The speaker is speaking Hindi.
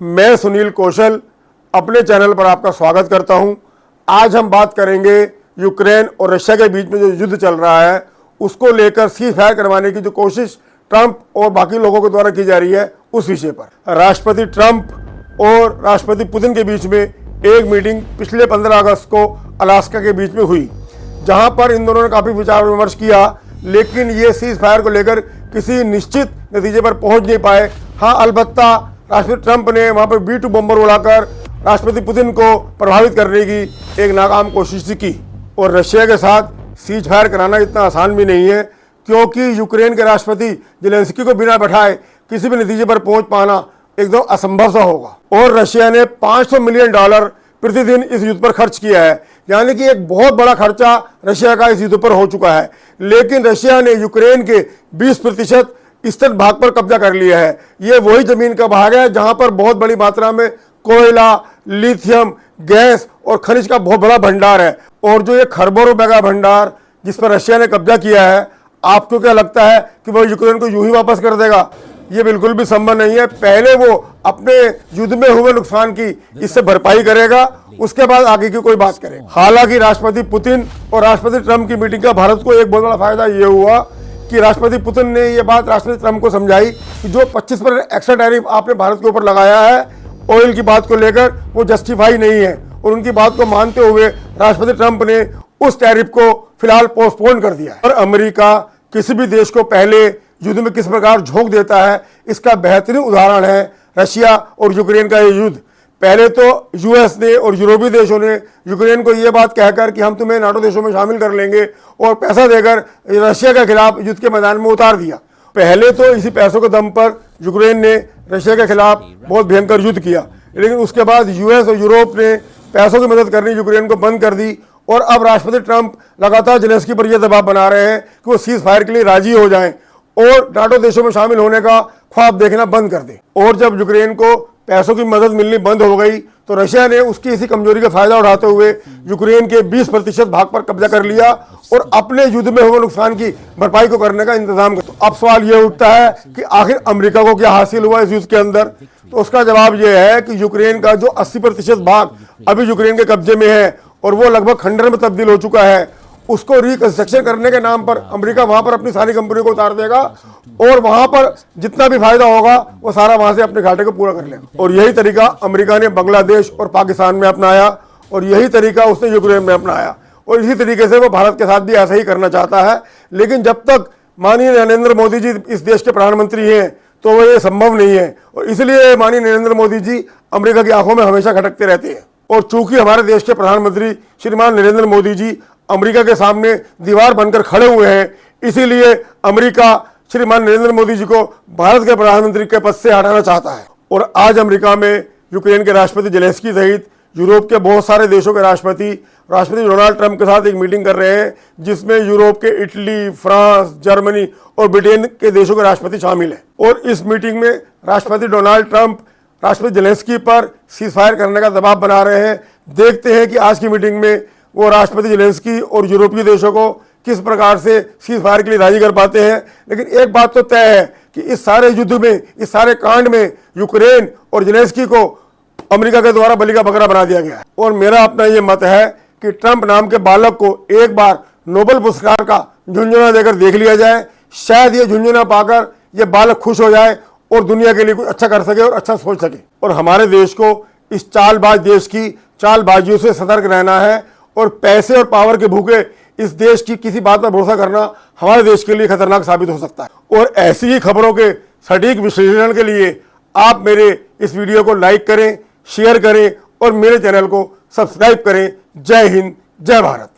मैं सुनील कौशल अपने चैनल पर आपका स्वागत करता हूं। आज हम बात करेंगे यूक्रेन और रशिया के बीच में जो युद्ध चल रहा है उसको लेकर सीज फायर करवाने की जो कोशिश ट्रंप और बाकी लोगों के द्वारा की जा रही है उस विषय पर। राष्ट्रपति ट्रंप और राष्ट्रपति पुतिन के बीच में एक मीटिंग पिछले 15 अगस्त को अलास्का के बीच में हुई, जहां पर इन दोनों ने काफ़ी विचार विमर्श किया, लेकिन ये सीज फायर को लेकर किसी निश्चित नतीजे पर पहुंच नहीं पाए। हाँ, अलबत्ता राष्ट्रपति ट्रंप ने वहां पर B-2 बम्बर उड़ाकर राष्ट्रपति पुतिन को प्रभावित करने की एक नाकाम कोशिश की। और रशिया के साथ सीज फायर कराना इतना आसान भी नहीं है, क्योंकि यूक्रेन के राष्ट्रपति जेलेंस्की को बिना बैठाए किसी भी नतीजे पर पहुंच पाना एकदम असंभव सा होगा। और रशिया ने $500 मिलियन प्रतिदिन इस युद्ध पर खर्च किया है, यानी कि एक बहुत बड़ा खर्चा रशिया का इस युद्ध पर हो चुका है। लेकिन रशिया ने यूक्रेन के 20% ईस्टर्न भाग पर कब्जा कर लिया है। ये वही जमीन का भाग है जहां पर बहुत बड़ी मात्रा में कोयला, लिथियम, गैस और खनिज का बहुत बड़ा भंडार है। और जो ये खरबों रुपए का भंडार जिस पर रशिया ने कब्जा किया है, आपको क्या लगता है कि वो यूक्रेन को यूं ही वापस कर देगा? ये बिल्कुल भी संभव नहीं है। पहले वो अपने युद्ध में हुए नुकसान की इससे भरपाई करेगा, उसके बाद आगे की कोई बात करेगा। हालांकि राष्ट्रपति पुतिन और राष्ट्रपति ट्रंप की मीटिंग का भारत को एक बहुत बड़ा फायदा ये हुआ कि राष्ट्रपति पुतिन ने ये बात राष्ट्रपति ट्रंप को समझाई कि जो 25% एक्स्ट्रा टैरिफ आपने भारत के ऊपर लगाया है ऑयल की बात को लेकर, वो जस्टिफाई नहीं है। और उनकी बात को मानते हुए राष्ट्रपति ट्रंप ने उस टैरिफ को फिलहाल पोस्टपोन कर दिया है। और अमेरिका किसी भी देश को पहले युद्ध में किस प्रकार झोंक देता है, इसका बेहतरीन उदाहरण है रशिया और यूक्रेन का ये युद्ध। पहले तो यूएस ने और यूरोपीय देशों ने यूक्रेन को ये बात कहकर कि हम तुम्हें नाटो देशों में शामिल कर लेंगे और पैसा देकर रशिया के खिलाफ युद्ध के मैदान में उतार दिया। पहले तो इसी पैसों के दम पर यूक्रेन ने रशिया के खिलाफ बहुत भयंकर युद्ध किया, लेकिन उसके बाद यूएस और यूरोप ने पैसों की मदद करनी यूक्रेन को बंद कर दी। और अब राष्ट्रपति ट्रंप लगातार जेलेंस्की पर यह दबाव बना रहे हैं कि वो सीज फायर के लिए राजी हो जाएं और नाटो देशों में शामिल होने का ख्वाब देखना बंद कर दे। और जब यूक्रेन को पैसों की मदद मिलनी बंद हो गई तो रशिया ने उसकी इसी कमजोरी का फायदा उठाते हुए यूक्रेन के 20% भाग पर कब्जा कर लिया और अपने युद्ध में हुए नुकसान की भरपाई को करने का इंतजाम कर। तो अब सवाल यह उठता है कि आखिर अमेरिका को क्या हासिल हुआ इस युद्ध के अंदर? तो उसका जवाब यह है कि यूक्रेन का जो 80% भाग अभी यूक्रेन के कब्जे में है और वो लगभग खंडर में तब्दील हो चुका है, उसको रिकंस्ट्रक्शन करने के नाम पर अमेरिका वहां पर अपनी सारी कंपनियों को उतार देगा और वहां पर जितना भी फायदा होगा वो सारा वहां से अपने घाटे को पूरा कर लेगा। और यही तरीका अमेरिका ने बांग्लादेश और पाकिस्तान में अपनाया और यही तरीका उसने यूक्रेन में अपनाया और इसी तरीके से वो भारत के साथ भी ऐसा ही करना चाहता है। लेकिन जब तक माननीय नरेंद्र मोदी जी इस देश के प्रधानमंत्री हैं तो वो ये संभव नहीं है और इसलिए माननीय नरेंद्र मोदी जी अमेरिका की आंखों में हमेशा खटकते रहते हैं। और चूंकि हमारे देश के प्रधानमंत्री श्रीमान नरेंद्र मोदी जी अमेरिका के सामने दीवार बनकर खड़े हुए हैं, इसीलिए अमेरिका श्रीमान नरेंद्र मोदी जी को भारत के प्रधानमंत्री के पद से हटाना चाहता है। और आज अमेरिका में यूक्रेन के राष्ट्रपति जेलेंस्की सहित यूरोप के बहुत सारे देशों के राष्ट्रपति डोनाल्ड ट्रंप के साथ एक मीटिंग कर रहे हैं, जिसमें यूरोप के इटली, फ्रांस, जर्मनी और ब्रिटेन के देशों के राष्ट्रपति शामिल हैं। और इस मीटिंग में राष्ट्रपति डोनाल्ड ट्रंप राष्ट्रपति जेलेंस्की पर सीज फायर करने का दबाव बना रहे हैं। देखते हैं कि आज की मीटिंग में वो राष्ट्रपति जेलेंस्की और यूरोपीय देशों को किस प्रकार से सीज फायर के लिए राजी कर पाते हैं। लेकिन एक बात तो तय है कि इस सारे युद्ध में, इस सारे कांड में यूक्रेन और जेलेंस्की को अमेरिका के द्वारा बलि का बकरा बना दिया गया है। और मेरा अपना ये मत है कि ट्रंप नाम के बालक को एक बार नोबेल पुरस्कार का झुंझुना देकर देख लिया जाए। शायद ये झुंझुना पाकर ये बालक खुश हो जाए और दुनिया के लिए कुछ अच्छा कर सके और अच्छा सोच सके। और हमारे देश को इस चालबाज देश की चालबाजियों से सतर्क रहना है और पैसे और पावर के भूखे इस देश की किसी बात पर भरोसा करना हमारे देश के लिए खतरनाक साबित हो सकता है। और ऐसी ही खबरों के सटीक विश्लेषण के लिए आप मेरे इस वीडियो को लाइक करें, शेयर करें और मेरे चैनल को सब्सक्राइब करें। जय हिंद, जय भारत।